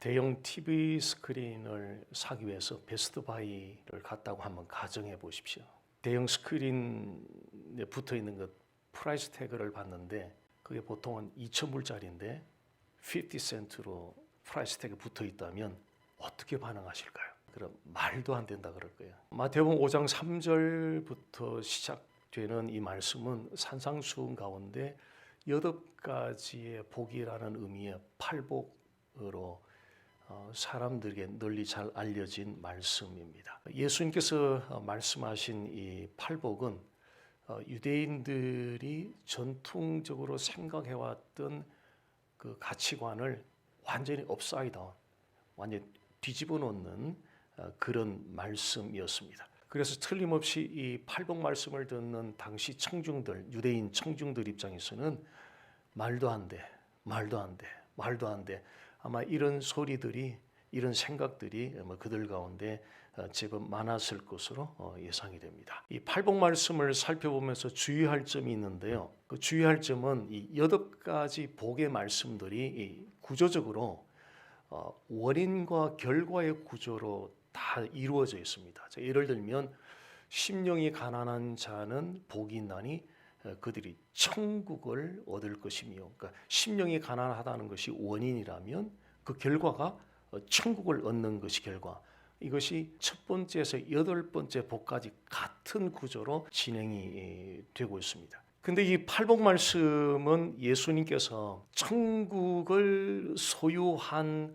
대형 TV 스크린을 사기 위해서 베스트바이를 갔다고 한번 가정해 보십시오. 대형 스크린에 붙어 있는 것 프라이스 태그를 봤는데 그게 보통은 2,000불짜리인데 50센트로 프라이스 태그 붙어 있다면 어떻게 반응하실까요? 그럼 말도 안 된다 그럴 거예요. 마태복음 5장 3절부터 시작되는 이 말씀은 산상수훈 가운데 8가지의 복이라는 의미의 팔복으로 사람들에게 널리 잘 알려진 말씀입니다. 예수님께서 말씀하신 이 팔복은 유대인들이 전통적으로 생각해왔던 그 가치관을 완전히 업사이드 다운, 완전히 뒤집어 놓는 그런 말씀이었습니다. 그래서 틀림없이 이 팔복 말씀을 듣는 당시 청중들, 유대인 청중들 입장에서는 말도 안 돼, 말도 안 돼, 말도 안 돼. 아마 이런 소리들이, 이런 생각들이 그들 가운데 제법 많았을 것으로 예상이 됩니다. 이 팔복 말씀을 살펴보면서 주의할 점이 있는데요. 그 주의할 점은 이 8가지 복의 말씀들이 구조적으로 원인과 결과의 구조로 다 이루어져 있습니다. 예를 들면 심령이 가난한 자는 복이 있나니 그들이 천국을 얻을 것이며, 그러니까 심령이 가난하다는 것이 원인이라면 그 결과가 천국을 얻는 것이 결과. 이것이 첫 번째에서 8번째 복까지 같은 구조로 진행이 되고 있습니다. 근데 이 팔복 말씀은 예수님께서 천국을 소유한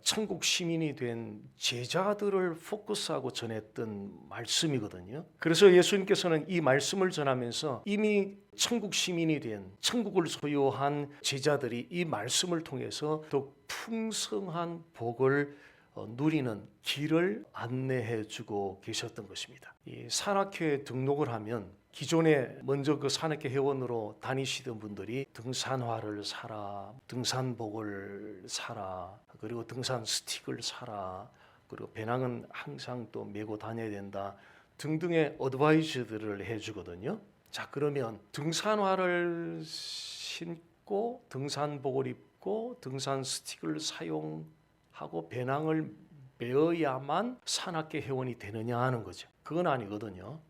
천국 시민이 된 제자들을 포커스하고 전했던 말씀이거든요. 그래서 예수님께서는 이 말씀을 전하면서 이미 천국 시민이 된, 천국을 소유한 제자들이 이 말씀을 통해서 더 풍성한 복을 누리는 길을 안내해 주고 계셨던 것입니다. 이 산악회에 등록을 하면 기존에 먼저 그 산악회 회원으로 다니시던 분들이 등산화를 사라, 등산복을 사라, 그리고 등산 스틱을 사라, 그리고 배낭은 항상 또 메고 다녀야 된다 등등의 어드바이즈들을 해주거든요. 자, 그러면 등산화를 신고 등산복을 입고 등산 스틱을 사용하고 배낭을 메어야만 산악회 회원이 되느냐 하는 거죠. 그건 아니거든요.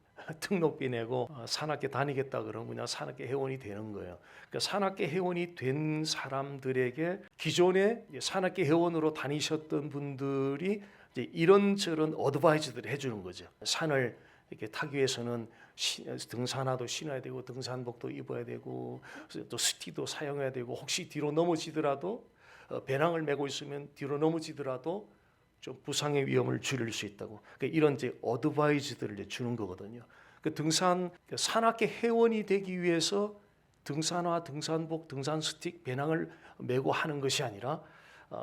등록비 내고 산악회 다니겠다 그러면 그냥 산악회 회원이 되는 거예요. 그러니까 산악회 회원이 된 사람들에게 기존에 산악회 회원으로 다니셨던 분들이 이제 이런저런 어드바이즈들을 해주는 거죠. 산을 이렇게 타기 위해서는 등산화도 신어야 되고 등산복도 입어야 되고 또 스티도 사용해야 되고 혹시 뒤로 넘어지더라도 배낭을 메고 있으면 뒤로 넘어지더라도 좀 부상의 위험을 줄일 수 있다고. 그러니까 이런 이제 어드바이즈들을 주는 거거든요. 그 산악회 회원이 되기 위해서 등산화, 등산복, 등산 스틱, 배낭을 메고 하는 것이 아니라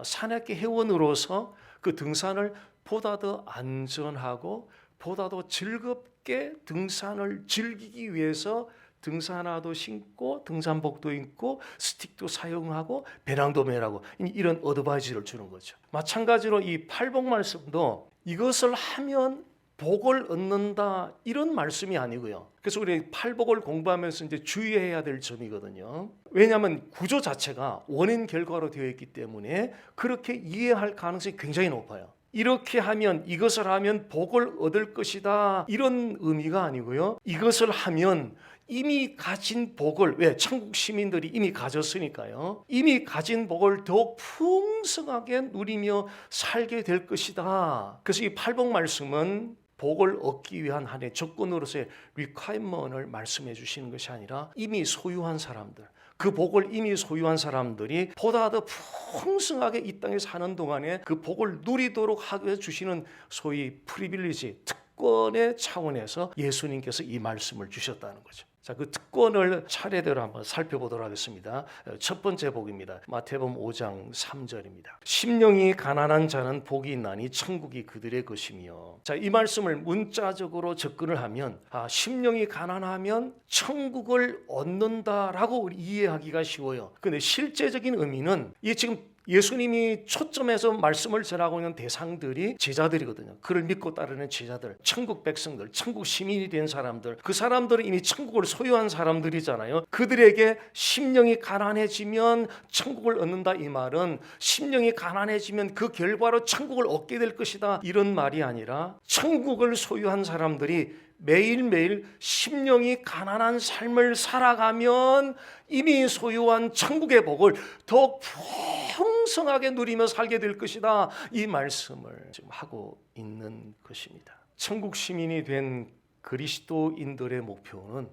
산악회 회원으로서 그 등산을 보다 더 안전하고 보다 더 즐겁게 등산을 즐기기 위해서 등산화도 신고 등산복도 입고 스틱도 사용하고 배낭도 메라고 이런 어드바이즈를 주는 거죠. 마찬가지로 이 팔복 말씀도 이것을 하면 복을 얻는다 이런 말씀이 아니고요. 그래서 우리 팔복을 공부하면서 이제 주의해야 될 점이거든요. 왜냐하면 구조 자체가 원인 결과로 되어 있기 때문에 그렇게 이해할 가능성이 굉장히 높아요. 이렇게 하면 이것을 하면 복을 얻을 것이다 이런 의미가 아니고요. 이것을 하면 이미 가진 복을, 왜? 천국 시민들이 이미 가졌으니까요. 이미 가진 복을 더욱 풍성하게 누리며 살게 될 것이다. 그래서 이 팔복 말씀은 복을 얻기 위한 하나의 조건으로서의 requirement을 말씀해 주시는 것이 아니라 이미 소유한 사람들, 그 복을 이미 소유한 사람들이 보다 더 풍성하게 이 땅에 사는 동안에 그 복을 누리도록 하게 주시는 소위 프리빌리지, 특권의 차원에서 예수님께서 이 말씀을 주셨다는 거죠. 자, 그 특권을 차례대로 한번 살펴보도록 하겠습니다. 첫 번째 복입니다. 마태복음 5장 3절입니다. 심령이 가난한 자는 복이 있나니 천국이 그들의 것이며. 자, 이 말씀을 문자적으로 접근을 하면 심령이 가난하면 천국을 얻는다라고 이해하기가 쉬워요. 근데 실제적인 의미는 이 지금 예수님이 초점에서 말씀을 전하고 있는 대상들이 제자들이거든요. 그를 믿고 따르는 제자들, 천국 백성들, 천국 시민이 된 사람들, 그 사람들은 이미 천국을 소유한 사람들이잖아요. 그들에게 심령이 가난해지면 천국을 얻는다, 이 말은 심령이 가난해지면 그 결과로 천국을 얻게 될 것이다, 이런 말이 아니라 천국을 소유한 사람들이 매일매일 심령이 가난한 삶을 살아가면 이미 소유한 천국의 복을 더 풍성하게 누리며 살게 될 것이다, 이 말씀을 지금 하고 있는 것입니다. 천국 시민이 된 그리스도인들의 목표는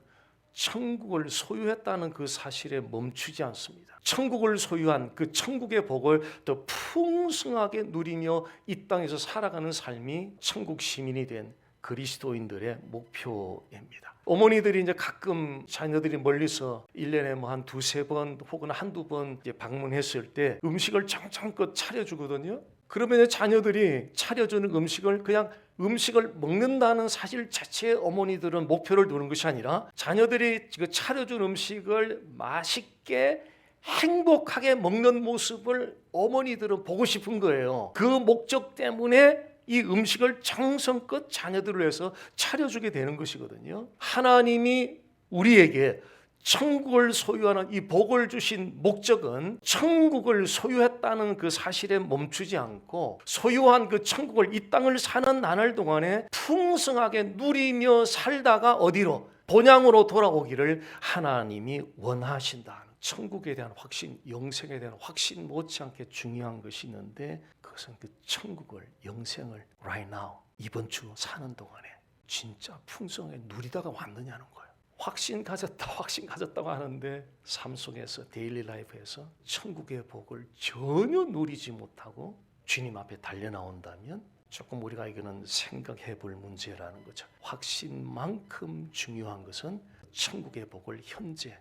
천국을 소유했다는 그 사실에 멈추지 않습니다. 천국을 소유한 그 천국의 복을 더 풍성하게 누리며 이 땅에서 살아가는 삶이 천국 시민이 된 그리스도인들의 목표입니다. 어머니들이 이제 가끔 자녀들이 멀리서 1년에 뭐 한 두세 번 혹은 한두 번 이제 방문했을 때 음식을 정성껏 차려주거든요. 그러면 자녀들이 차려주는 음식을 그냥 음식을 먹는다는 사실 자체에 어머니들은 목표를 두는 것이 아니라 자녀들이 그 차려준 음식을 맛있게 행복하게 먹는 모습을 어머니들은 보고 싶은 거예요. 그 목적 때문에 이 음식을 정성껏 자녀들을 위해서 차려주게 되는 것이거든요. 하나님이 우리에게 천국을 소유하는 이 복을 주신 목적은 천국을 소유했다는 그 사실에 멈추지 않고 소유한 그 천국을 이 땅을 사는 나날 동안에 풍성하게 누리며 살다가 어디로? 본향으로 돌아오기를 하나님이 원하신다. 천국에 대한 확신, 영생에 대한 확신 못지않게 중요한 것이 있는데 그것은 그 천국을, 영생을 right now, 이번 주 사는 동안에 진짜 풍성하게 누리다가 왔느냐는 거예요. 확신 가졌다고 하는데 삶 속에서, 데일리 라이프에서 천국의 복을 전혀 누리지 못하고 주님 앞에 달려나온다면 조금 우리가 이거는 생각해 볼 문제라는 거죠. 확신만큼 중요한 것은 천국의 복을 현재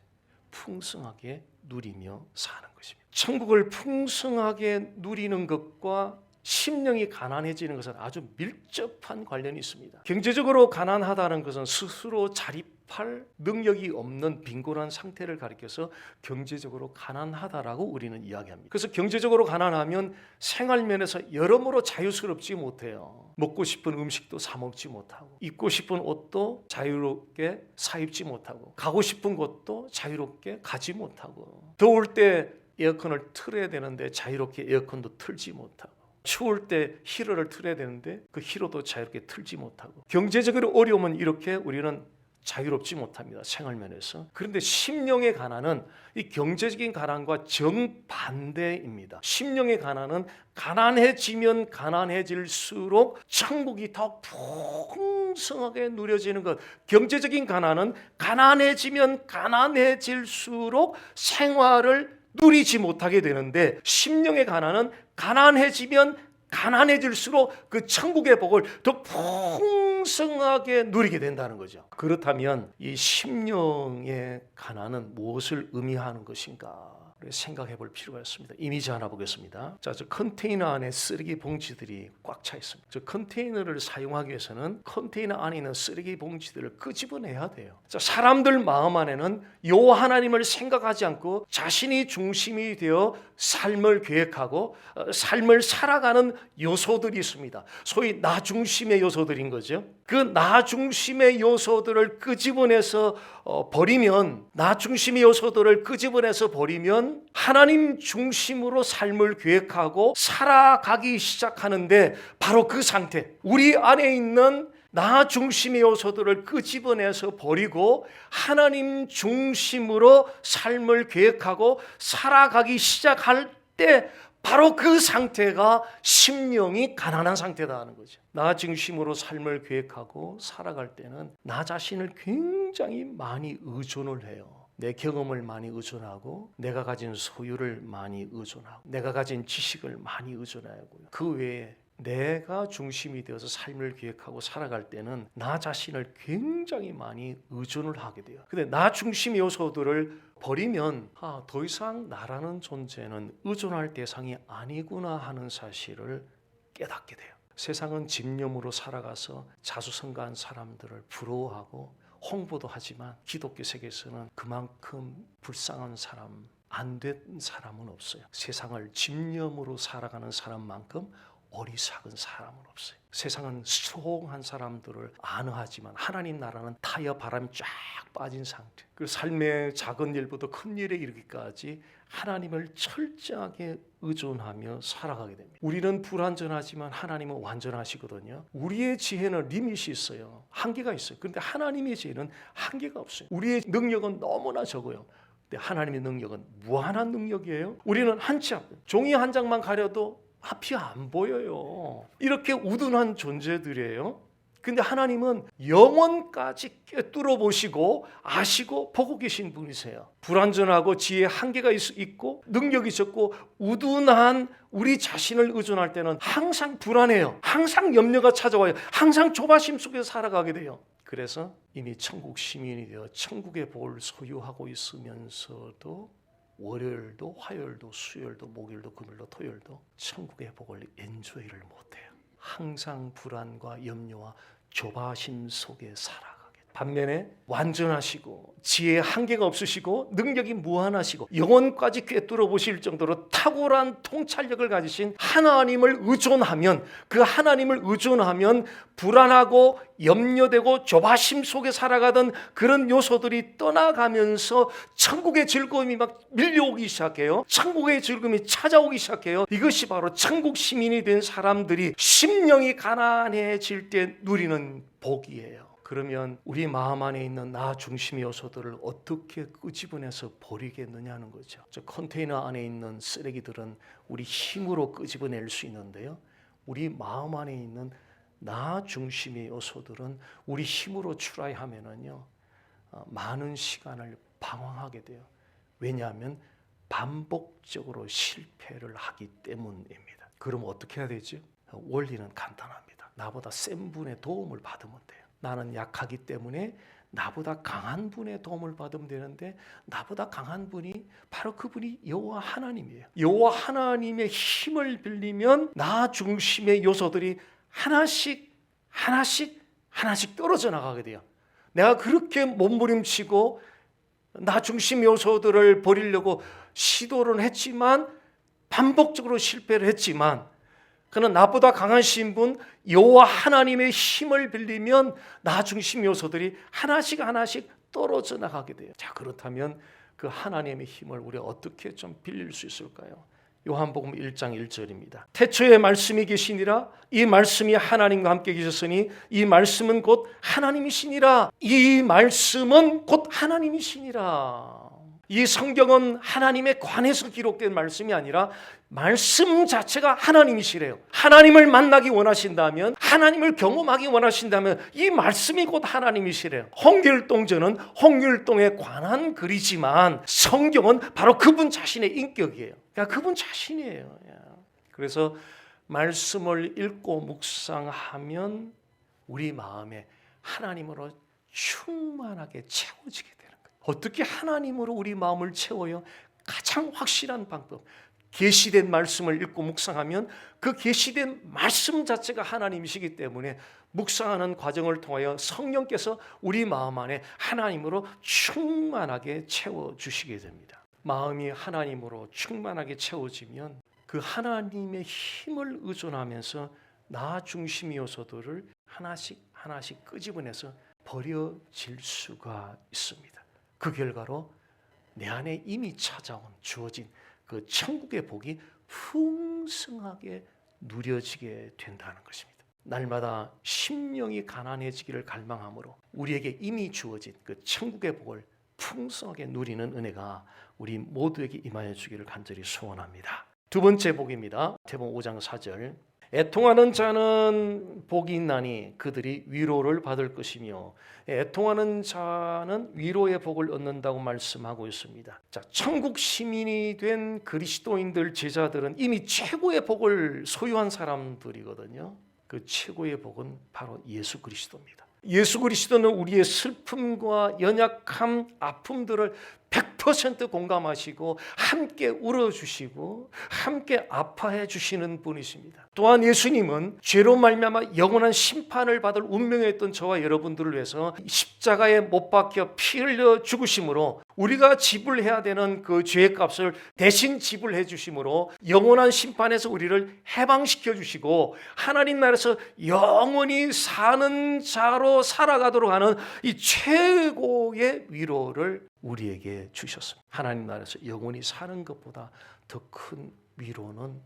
풍성하게 누리며 사는 것입니다. 천국을 풍성하게 누리는 것과 심령이 가난해지는 것은 아주 밀접한 관련이 있습니다. 경제적으로 가난하다는 것은 스스로 자립할 능력이 없는 빈곤한 상태를 가리켜서 경제적으로 가난하다라고 우리는 이야기합니다. 그래서 경제적으로 가난하면 생활면에서 여러모로 자유스럽지 못해요. 먹고 싶은 음식도 사 먹지 못하고, 입고 싶은 옷도 자유롭게 사 입지 못하고, 가고 싶은 곳도 자유롭게 가지 못하고, 더울 때 에어컨을 틀어야 되는데 자유롭게 에어컨도 틀지 못하고, 추울 때 히터를 틀어야 되는데 그 히터도 자유롭게 틀지 못하고, 경제적으로 어려우면 이렇게 우리는 자유롭지 못합니다. 생활면에서. 그런데 심령의 가난은 이 경제적인 가난과 정반대입니다. 심령의 가난은 가난해지면 가난해질수록 천국이 더 풍성하게 누려지는 것. 경제적인 가난은 가난해지면 가난해질수록 생활을 누리지 못하게 되는데, 심령의 가난은 가난해지면 가난해질수록 그 천국의 복을 더 풍성하게 누리게 된다는 거죠. 그렇다면 이 심령의 가난은 무엇을 의미하는 것인가? 생각해 볼 필요가 있습니다. 이미지 하나 보겠습니다. 자, 저 컨테이너 안에 쓰레기 봉지들이 꽉 차 있습니다. 저 컨테이너를 사용하기 위해서는 컨테이너 안에 있는 쓰레기 봉지들을 끄집어내야 돼요. 자, 사람들 마음 안에는 요 하나님을 생각하지 않고 자신이 중심이 되어 삶을 계획하고 삶을 살아가는 요소들이 있습니다. 소위 나 중심의 요소들인 거죠. 그 나 중심의 요소들을 끄집어내서 버리면, 나 중심의 요소들을 끄집어내서 버리면 하나님 중심으로 삶을 계획하고 살아가기 시작하는데, 바로 그 상태, 우리 안에 있는 나 중심의 요소들을 끄집어내서 버리고 하나님 중심으로 삶을 계획하고 살아가기 시작할 때, 바로 그 상태가 심령이 가난한 상태다 하는 거죠. 나 중심으로 삶을 계획하고 살아갈 때는 나 자신을 굉장히 많이 의존을 해요. 내 경험을 많이 의존하고, 내가 가진 소유를 많이 의존하고, 내가 가진 지식을 많이 의존하고요. 그 외에 내가 중심이 되어서 삶을 계획하고 살아갈 때는 나 자신을 굉장히 많이 의존을 하게 돼요. 근데 나 중심 요소들을 버리면 더 이상 나라는 존재는 의존할 대상이 아니구나 하는 사실을 깨닫게 돼요. 세상은 집념으로 살아가서 자수성가한 사람들을 부러워하고 홍보도 하지만 기독교 세계에서는 그만큼 불쌍한 사람, 안 된 사람은 없어요. 세상을 집념으로 살아가는 사람만큼 어리석은 사람은 없어요. 세상은 수홍한 사람들을 안어하지만 하나님 나라는 타이어 바람이 쫙 빠진 상태. 그 삶의 작은 일부터 큰 일에 이르기까지 하나님을 철저하게 의존하며 살아가게 됩니다. 우리는 불완전하지만 하나님은 완전하시거든요. 우리의 지혜는 리밋이 있어요. 한계가 있어요. 그런데 하나님의 지혜는 한계가 없어요. 우리의 능력은 너무나 적어요. 근데 하나님의 능력은 무한한 능력이에요. 우리는 한치 앞, 종이 한 장만 가려도 앞이 안 보여요. 이렇게 우둔한 존재들이에요. 근데 하나님은 영원까지 꿰뚫어 보시고 아시고 보고 계신 분이세요. 불완전하고 지혜에 한계가 있고 능력이 적고 우둔한 우리 자신을 의존할 때는 항상 불안해요. 항상 염려가 찾아와요. 항상 조바심 속에서 살아가게 돼요. 그래서 이미 천국 시민이 되어 천국의 복을 소유하고 있으면서도 월요일도 화요일도 수요일도 목요일도 금요일도 토요일도 천국의 복을 엔조이를 못해요. 항상 불안과 염려와 조바심 속에 살아가게. 반면에 완전하시고 지혜에 한계가 없으시고 능력이 무한하시고 영혼까지 꿰뚫어 보실 정도로 탁월한 통찰력을 가지신 하나님을 의존하면, 그 하나님을 의존하면 불안하고 염려되고 조바심 속에 살아가던 그런 요소들이 떠나가면서 천국의 즐거움이 막 밀려오기 시작해요. 천국의 즐거움이 찾아오기 시작해요. 이것이 바로 천국 시민이 된 사람들이 심령이 가난해질 때 누리는 복이에요. 그러면 우리 마음 안에 있는 나 중심의 요소들을 어떻게 끄집어내서 버리겠느냐는 거죠. 저 컨테이너 안에 있는 쓰레기들은 우리 힘으로 끄집어낼 수 있는데요, 우리 마음 안에 있는 나 중심의 요소들은 우리 힘으로 추라이하면은요 많은 시간을 방황하게 돼요. 왜냐하면 반복적으로 실패를 하기 때문입니다. 그럼 어떻게 해야 되죠? 원리는 간단합니다. 나보다 센 분의 도움을 받으면 돼요. 나는 약하기 때문에 나보다 강한 분의 도움을 받으면 되는데, 나보다 강한 분이 바로 그분이 여호와 하나님이에요. 여호와 하나님의 힘을 빌리면 나 중심의 요소들이 하나씩 떨어져 나가게 돼요. 내가 그렇게 몸부림치고 나 중심 요소들을 버리려고 시도를 했지만, 반복적으로 실패를 했지만, 그는 나보다 강하신 분 여호와 하나님의 힘을 빌리면 나 중심 요소들이 하나씩 떨어져 나가게 돼요. 자, 그렇다면 그 하나님의 힘을 우리가 어떻게 좀 빌릴 수 있을까요? 요한복음 1장 1절입니다. 태초에 말씀이 계시니라. 이 말씀이 하나님과 함께 계셨으니 이 말씀은 곧 하나님이시니라. 이 말씀은 곧 하나님이시니라. 이 성경은 하나님에 관해서 기록된 말씀이 아니라 말씀 자체가 하나님이시래요. 하나님을 만나기 원하신다면, 하나님을 경험하기 원하신다면 이 말씀이 곧 하나님이시래요. 홍길동전은 홍길동에 관한 글이지만 성경은 바로 그분 자신의 인격이에요. 그러니까 그분 자신이에요. 그래서 말씀을 읽고 묵상하면 우리 마음에 하나님으로 충만하게 채워지게 돼요. 어떻게 하나님으로 우리 마음을 채워요? 가장 확실한 방법, 계시된 말씀을 읽고 묵상하면 그 계시된 말씀 자체가 하나님이시기 때문에 묵상하는 과정을 통하여 성령께서 우리 마음 안에 하나님으로 충만하게 채워주시게 됩니다. 마음이 하나님으로 충만하게 채워지면 그 하나님의 힘을 의존하면서 나 중심의 요소들을 하나씩 끄집어내서 버려질 수가 있습니다. 그 결과로 내 안에 이미 찾아온 주어진 그 천국의 복이 풍성하게 누려지게 된다는 것입니다. 날마다 심령이 가난해지기를 갈망함으로 우리에게 이미 주어진 그 천국의 복을 풍성하게 누리는 은혜가 우리 모두에게 임하여 주기를 간절히 소원합니다. 두 번째 복입니다. 마태복음 5장 4절. 애통하는 자는 복이 있나니 그들이 위로를 받을 것이며, 애통하는 자는 위로의 복을 얻는다고 말씀하고 있습니다. 자, 천국 시민이 된 그리스도인들, 제자들은 이미 최고의 복을 소유한 사람들이거든요. 그 최고의 복은 바로 예수 그리스도입니다. 예수 그리스도는 우리의 슬픔과 연약함, 아픔들을 100% 공감하시고 함께 울어주시고 함께 아파해 주시는 분이십니다. 또한 예수님은 죄로 말미암아 영원한 심판을 받을 운명에 있던 저와 여러분들을 위해서 십자가에 못 박혀 피 흘려 죽으심으로 우리가 지불해야 되는 그 죄의 값을 대신 지불해 주심으로 영원한 심판에서 우리를 해방시켜 주시고 하나님 나라에서 영원히 사는 자로 살아가도록 하는 이 최고의 위로를 우리에게 주셨습니다. 하나님 나라에서 영원히 사는 것보다 더 큰 위로는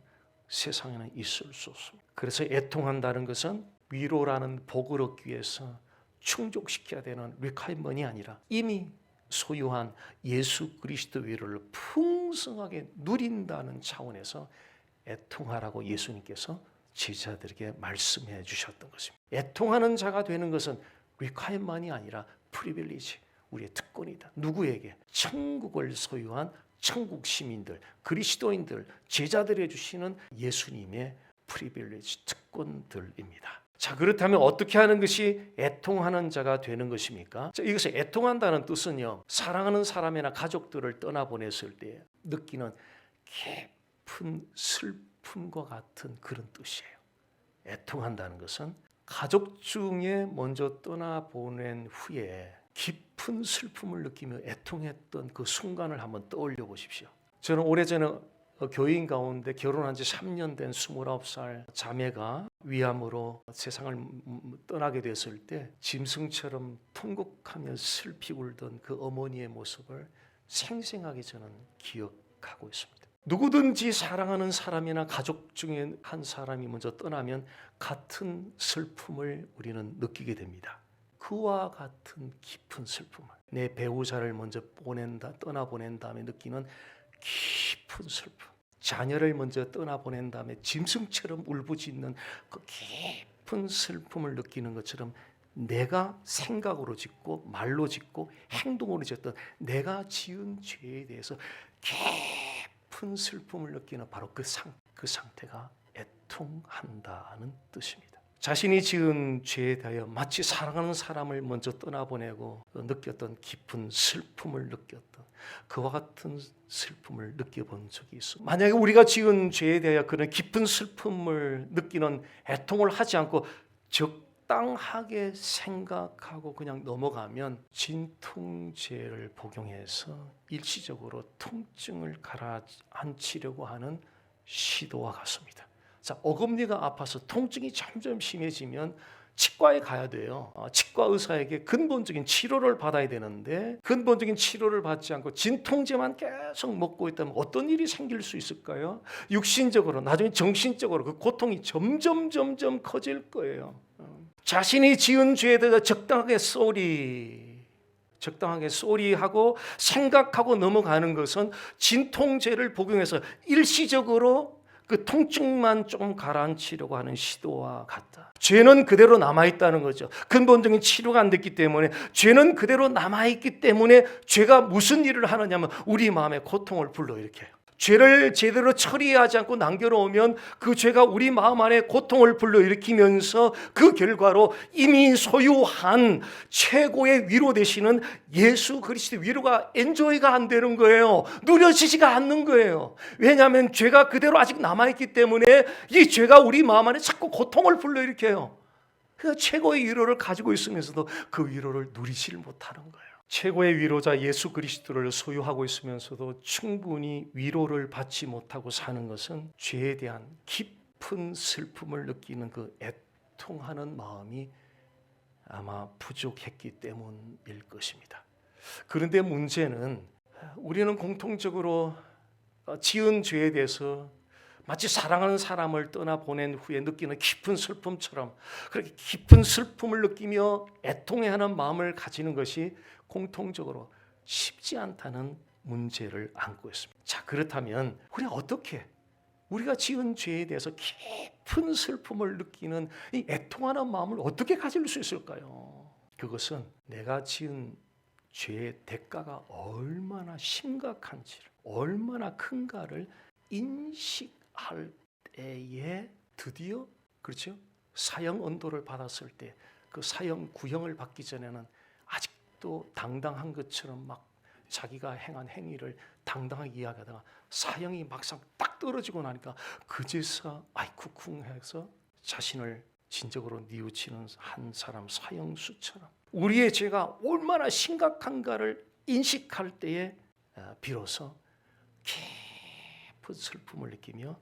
세상에는 있을 수 없습니다. 그래서 애통한다는 것은 위로라는 복을 얻기 위해서 충족시켜야 되는 리콰이먼이 아니라 이미 소유한 예수 그리스도 위로를 풍성하게 누린다는 차원에서 애통하라고 예수님께서 제자들에게 말씀해 주셨던 것입니다. 애통하는 자가 되는 것은 리콰이먼이 아니라 프리빌리지, 우리의 특권이다. 누구에게? 천국을 소유한 천국 시민들, 그리스도인들, 제자들이 주시는 예수님의 프리빌리지, 특권들입니다. 자, 그렇다면 어떻게 하는 것이 애통하는 자가 되는 것입니까? 자, 이것을 애통한다는 뜻은요, 사랑하는 사람이나 가족들을 떠나보냈을 때 느끼는 깊은 슬픔과 같은 그런 뜻이에요. 애통한다는 것은 가족 중에 먼저 떠나보낸 후에 깊은 슬픔을 느끼며 애통했던 그 순간을 한번 떠올려 보십시오. 저는 오래전에 교인 가운데 결혼한 지 3년 된 29살 자매가 위암으로 세상을 떠나게 됐을 때 짐승처럼 통곡하며 슬피 울던 그 어머니의 모습을 생생하게 저는 기억하고 있습니다. 누구든지 사랑하는 사람이나 가족 중에 한 사람이 먼저 떠나면 같은 슬픔을 우리는 느끼게 됩니다. 그와 같은 깊은 슬픔을, 내 배우자를 먼저 떠나보낸 다음에 느끼는 깊은 슬픔, 자녀를 먼저 떠나보낸 다음에 짐승처럼 울부짖는 그 깊은 슬픔을 느끼는 것처럼 내가 생각으로 짓고 말로 짓고 행동으로 짓던 내가 지은 죄에 대해서 깊은 슬픔을 느끼는 바로 그 상태가 애통한다는 뜻입니다. 자신이 지은 죄에 대하여 마치 사랑하는 사람을 먼저 떠나보내고 느꼈던 깊은 슬픔을 느꼈던 그와 같은 슬픔을 느껴본 적이 있습니다. 만약에 우리가 지은 죄에 대하여 그런 깊은 슬픔을 느끼는 애통을 하지 않고 적당하게 생각하고 그냥 넘어가면 진통제를 복용해서 일시적으로 통증을 가라앉히려고 하는 시도와 같습니다. 자, 어금니가 아파서 통증이 점점 심해지면 치과에 가야 돼요. 치과 의사에게 근본적인 치료를 받아야 되는데 근본적인 치료를 받지 않고 진통제만 계속 먹고 있다면 어떤 일이 생길 수 있을까요? 육신적으로, 나중에 정신적으로 그 고통이 점점 커질 거예요. 자신이 지은 죄에 대해서 적당하게 쏘리하고 생각하고 넘어가는 것은 진통제를 복용해서 일시적으로 그 통증만 좀 가라앉히려고 하는 시도와 같다. 죄는 그대로 남아있다는 거죠. 근본적인 치료가 안 됐기 때문에 죄는 그대로 남아있기 때문에 죄가 무슨 일을 하느냐면 우리 마음에 고통을 불러일으켜요. 죄를 제대로 처리하지 않고 남겨놓으면 그 죄가 우리 마음 안에 고통을 불러일으키면서 그 결과로 이미 소유한 최고의 위로 되시는 예수 그리스도 위로가 엔조이가 안 되는 거예요. 누려지지가 않는 거예요. 왜냐하면 죄가 그대로 아직 남아있기 때문에 이 죄가 우리 마음 안에 자꾸 고통을 불러일으켜요. 그러니까 최고의 위로를 가지고 있으면서도 그 위로를 누리지를 못하는 거예요. 최고의 위로자 예수 그리스도를 소유하고 있으면서도 충분히 위로를 받지 못하고 사는 것은 죄에 대한 깊은 슬픔을 느끼는 그 애통하는 마음이 아마 부족했기 때문일 것입니다. 그런데 문제는 우리는 공통적으로 지은 죄에 대해서 마치 사랑하는 사람을 떠나보낸 후에 느끼는 깊은 슬픔처럼 그렇게 깊은 슬픔을 느끼며 애통해하는 마음을 가지는 것이 공통적으로 쉽지 않다는 문제를 안고 있습니다. 자, 그렇다면 우리가 지은 죄에 대해서 깊은 슬픔을 느끼는 이 애통하는 마음을 어떻게 가질 수 있을까요? 그것은 내가 지은 죄의 대가가 얼마나 심각한지를, 얼마나 큰가를 인식할 때에 드디어, 그렇죠? 사형 언도를 받았을 때 그 사형 구형을 받기 전에는 아직도 당당한 것처럼 막 자기가 행한 행위를 당당하게 이야기하다가 사형이 막상 딱 떨어지고 나니까 그제서 아이쿠쿵 해서 자신을 진적으로 뉘우치는 한 사람 사형수처럼 우리의 죄가 얼마나 심각한가를 인식할 때에 비로소 깊은 슬픔을 느끼며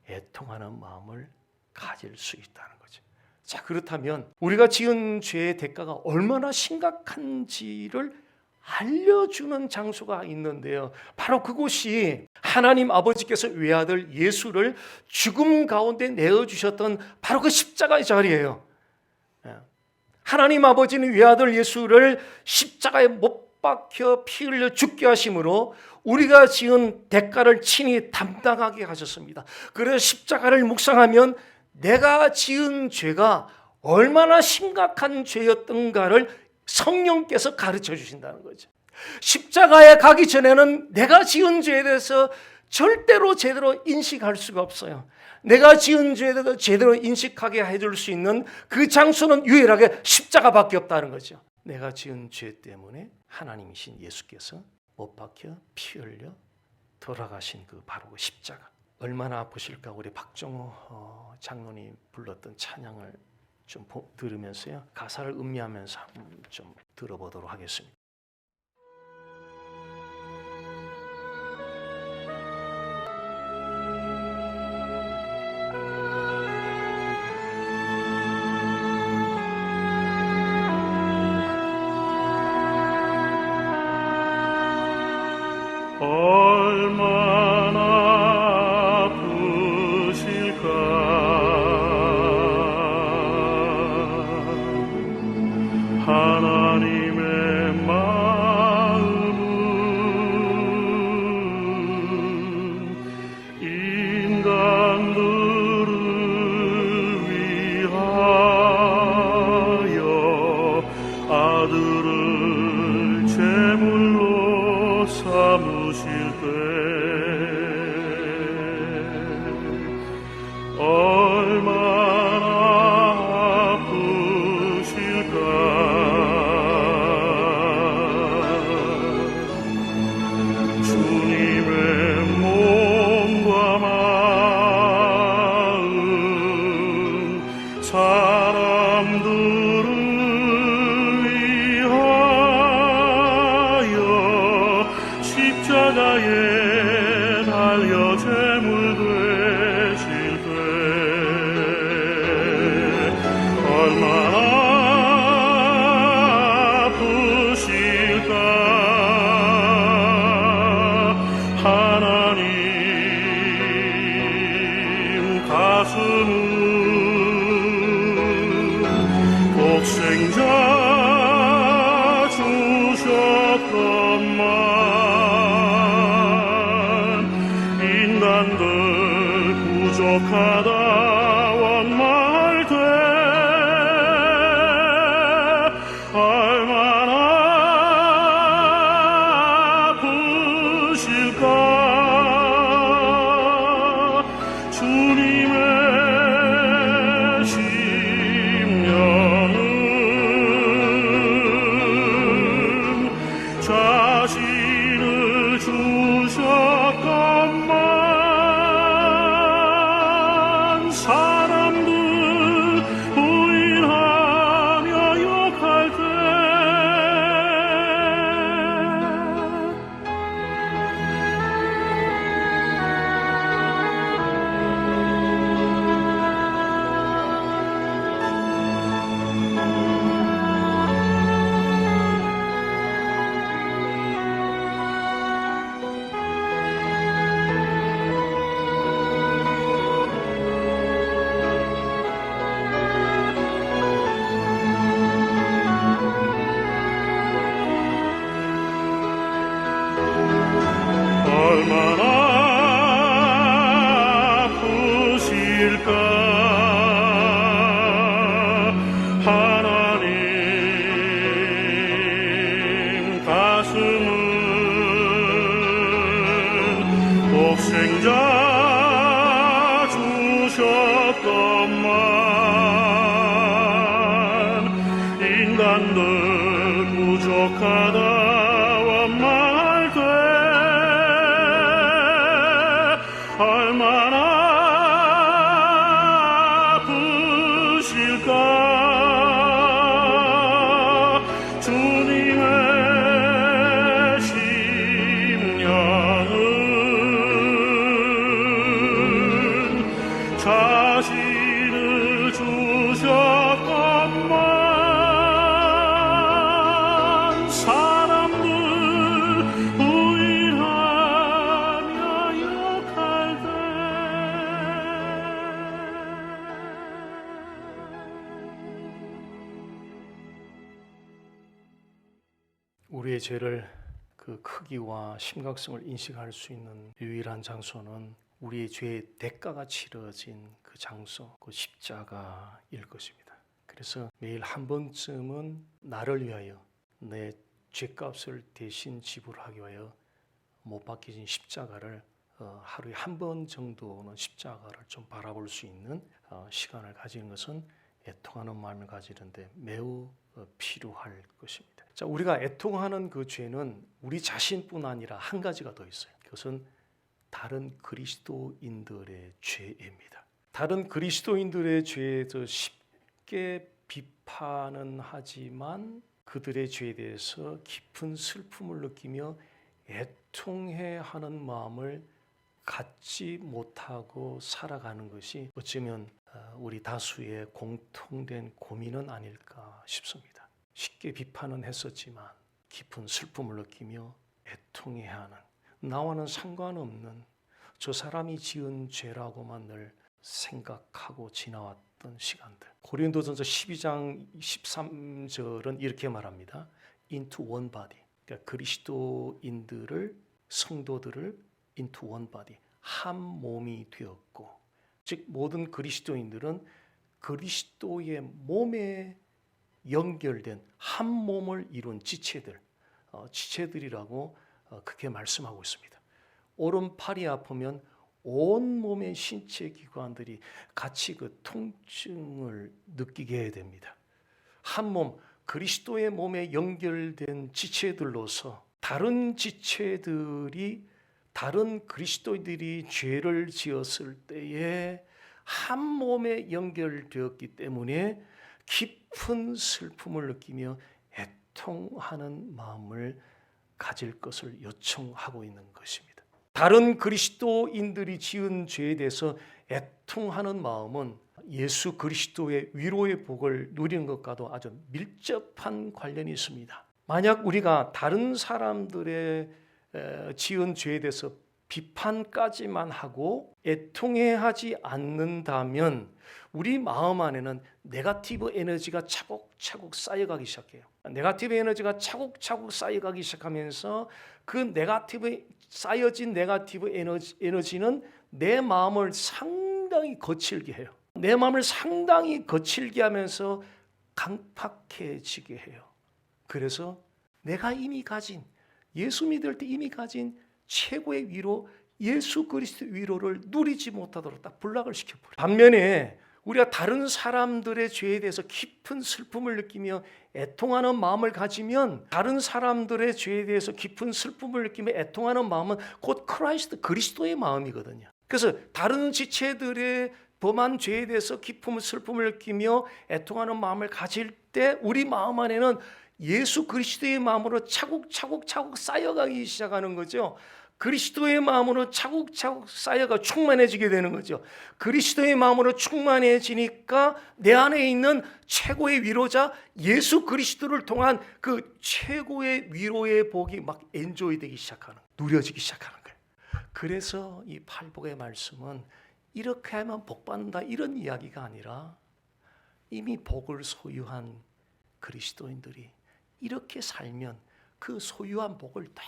애통하는 마음을 가질 수 있다는 거죠. 자, 그렇다면 우리가 지은 죄의 대가가 얼마나 심각한지를 알려주는 장소가 있는데요. 바로 그곳이 하나님 아버지께서 외아들 예수를 죽음 가운데 내어주셨던 바로 그 십자가의 자리예요. 하나님 아버지는 외아들 예수를 십자가에 못 박혀 피 흘려 죽게 하심으로 우리가 지은 대가를 친히 담당하게 하셨습니다. 그래서 십자가를 묵상하면 내가 지은 죄가 얼마나 심각한 죄였던가를 성령께서 가르쳐 주신다는 거죠. 십자가에 가기 전에는 내가 지은 죄에 대해서 절대로 제대로 인식할 수가 없어요. 내가 지은 죄에 대해서 제대로 인식하게 해줄 수 있는 그 장소는 유일하게 십자가밖에 없다는 거죠. 내가 지은 죄 때문에 하나님이신 예수께서 못 박혀 피 흘려 돌아가신 그 바로 그 십자가, 얼마나 아프실까. 우리 박정호 장로님 불렀던 찬양을 좀 들으면서요, 가사를 음미하면서 좀 들어보도록 하겠습니다. 얼마나 아프실까. 하나님의 마음은 인간들을 위하여 아들을 제물로 삼으실 때 얼마나 아프실까. 주님의 몸과 마음 사람들을 위하여 십자가에 달려 제물 되실 때 얼마나 아프실까. 하나님 가슴은 독생자 주셨건만 인간들 부족하다 원망할 때 얼마나 아프실까. 주님의 심령은 자신을 주셨건만 사람들 부인하며 욕할 때 얼마나 아프실까. 하나님 가슴은 독생자 주셨건만 인간들 부족하다 원망할 때 얼마나 아프실까. 주님의 자신을 주셨건만 사람들 부인하며 욕할때 우리의 죄를 그 크기와 심각성을 인식할 수 있는 유일한 장소는 우리의 죄의 대가가 치러진 그 장소, 그 십자가일 것입니다. 그래서 매일 한 번쯤은 나를 위하여 내 죄값을 대신 지불하기 위하여 못 박혀진 십자가를 하루에 한 번 정도는 십자가를 좀 바라볼 수 있는 시간을 가지는 것은 애통하는 마음을 가지는데 매우 필요할 것입니다. 자, 우리가 애통하는 그 죄는 우리 자신뿐 아니라 한 가지가 더 있어요. 그것은 다른 그리스도인들의 죄입니다. 다른 그리스도인들의 죄에 더 쉽게 비판은 하지만 그들의 죄에 대해서 깊은 슬픔을 느끼며 애통해 하는 마음을 갖지 못하고 살아가는 것이 어쩌면 우리 다수의 공통된 고민은 아닐까 싶습니다. 쉽게 비판은 했었지만 깊은 슬픔을 느끼며 애통해야 하는, 나와는 상관없는 저 사람이 지은 죄라고만 늘 생각하고 지나왔던 시간들. 고린도전서 12장 13절은 이렇게 말합니다. Into one body. 그러니까 그리스도인들을, 성도들을 into one body, 한 몸이 되었고, 즉 모든 그리스도인들은 그리스도의 몸에 연결된 한 몸을 이룬 지체들, 지체들이라고 그렇게 말씀하고 있습니다. 오른팔이 아프면 온 몸의 신체 기관들이 같이 그 통증을 느끼게 해야 됩니다. 한 몸, 그리스도의 몸에 연결된 지체들로서 다른 지체들이, 다른 그리스도인들이 죄를 지었을 때에 한 몸에 연결되었기 때문에 깊은 슬픔을 느끼며 애통하는 마음을 가질 것을 요청하고 있는 것입니다. 다른 그리스도인들이 지은 죄에 대해서 애통하는 마음은 예수 그리스도의 위로의 복을 누리는 것과도 아주 밀접한 관련이 있습니다. 만약 우리가 다른 사람들의 지은 죄에 대해서 비판까지만 하고 애통해하지 않는다면 우리 마음 안에는 네거티브 에너지가 차곡차곡 쌓여가기 시작해요. 네거티브 에너지가 차곡차곡 쌓여가기 시작하면서 그 쌓여진 네거티브 에너지는 내 마음을 상당히 거칠게 해요. 내 마음을 상당히 거칠게 하면서 강팍해지게 해요. 그래서 내가 이미 가진, 예수 믿을 때 이미 가진 최고의 위로, 예수 그리스도 위로를 누리지 못하도록 딱 블락을 시켜버려요. 반면에 우리가 다른 사람들의 죄에 대해서 깊은 슬픔을 느끼며 애통하는 마음을 가지면, 다른 사람들의 죄에 대해서 깊은 슬픔을 느끼며 애통하는 마음은 곧 그리스도의 마음이거든요. 그래서 다른 지체들의 범한 죄에 대해서 깊은 슬픔을 느끼며 애통하는 마음을 가질 때 우리 마음 안에는 예수 그리스도의 마음으로 차곡차곡 쌓여가기 시작하는 거죠. 그리스도의 마음으로 차곡차곡 쌓여가 충만해지게 되는 거죠. 그리스도의 마음으로 충만해지니까 내 안에 있는 최고의 위로자 예수 그리스도를 통한 그 최고의 위로의 복이 막 엔조이 되기 시작하는, 누려지기 시작하는 거예요. 그래서 이 팔복의 말씀은 이렇게 하면 복 받는다 이런 이야기가 아니라 이미 복을 소유한 그리스도인들이 이렇게 살면 그 소유한 복을 더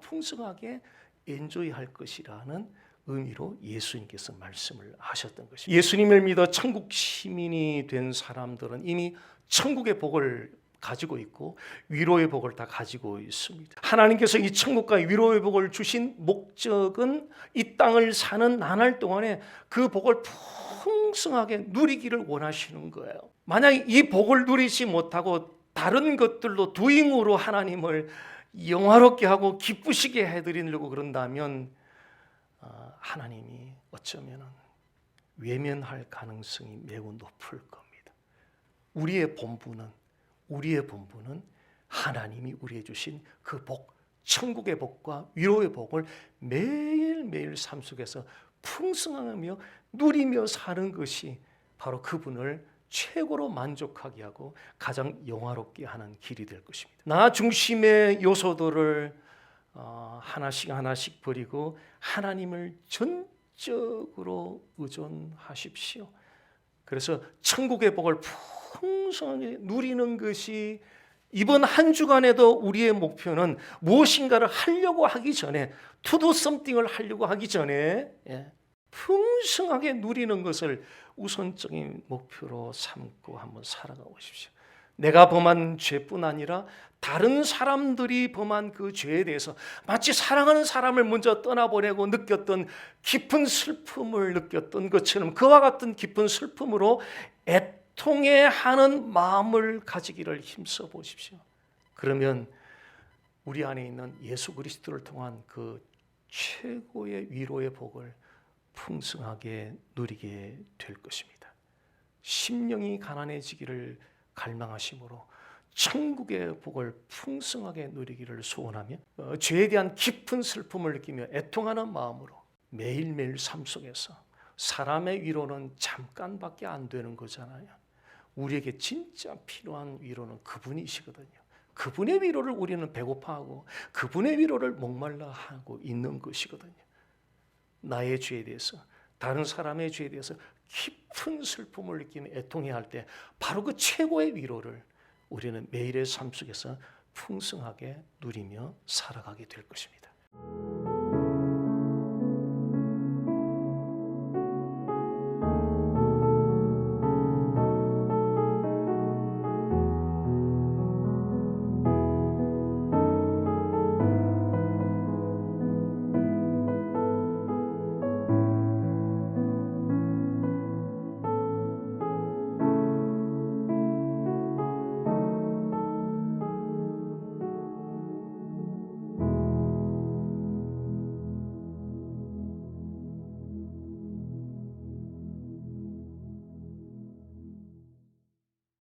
풍성하게 엔조이할 것이라는 의미로 예수님께서 말씀을 하셨던 것입니다. 예수님을 믿어 천국 시민이 된 사람들은 이미 천국의 복을 가지고 있고 위로의 복을 다 가지고 있습니다. 하나님께서 이 천국과 위로의 복을 주신 목적은 이 땅을 사는 나날 동안에 그 복을 풍성하게 누리기를 원하시는 거예요. 만약 이 복을 누리지 못하고 다른 것들로 두잉으로 하나님을 영화롭게 하고 기쁘시게 해드리려고 그런다면 하나님이 어쩌면 외면할 가능성이 매우 높을 겁니다. 우리의 본분은 하나님이 우리에게 주신 그 복, 천국의 복과 위로의 복을 매일매일 삶 속에서 풍성하며 누리며 사는 것이 바로 그분을 최고로 만족하게 하고 가장 영화롭게 하는 길이 될 것입니다. 나 중심의 요소들을 하나씩 버리고 하나님을 전적으로 의존하십시오. 그래서 천국의 복을 풍성하게 누리는 것이 이번 한 주간에도 우리의 목표는 무엇인가를 하려고 하기 전에 to do something을 하려고 하기 전에 풍성하게 누리는 것을 우선적인 목표로 삼고 한번 살아가 보십시오. 내가 범한 죄뿐 아니라 다른 사람들이 범한 그 죄에 대해서 마치 사랑하는 사람을 먼저 떠나보내고 느꼈던 깊은 슬픔을 느꼈던 것처럼 그와 같은 깊은 슬픔으로 애통해하는 마음을 가지기를 힘써 보십시오. 그러면 우리 안에 있는 예수 그리스도를 통한 그 최고의 위로의 복을 풍성하게 누리게 될 것입니다. 심령이 가난해지기를 갈망하심으로 천국의 복을 풍성하게 누리기를 소원하며 죄에 대한 깊은 슬픔을 느끼며 애통하는 마음으로 매일매일 삶 속에서 사람의 위로는 잠깐밖에 안 되는 거잖아요. 우리에게 진짜 필요한 위로는 그분이시거든요. 그분의 위로를 우리는 배고파하고 그분의 위로를 목말라 하고 있는 것이거든요. 나의 죄에 대해서, 다른 사람의 죄에 대해서 깊은 슬픔을 느끼며 애통해야 할 때 바로 그 최고의 위로를 우리는 매일의 삶 속에서 풍성하게 누리며 살아가게 될 것입니다.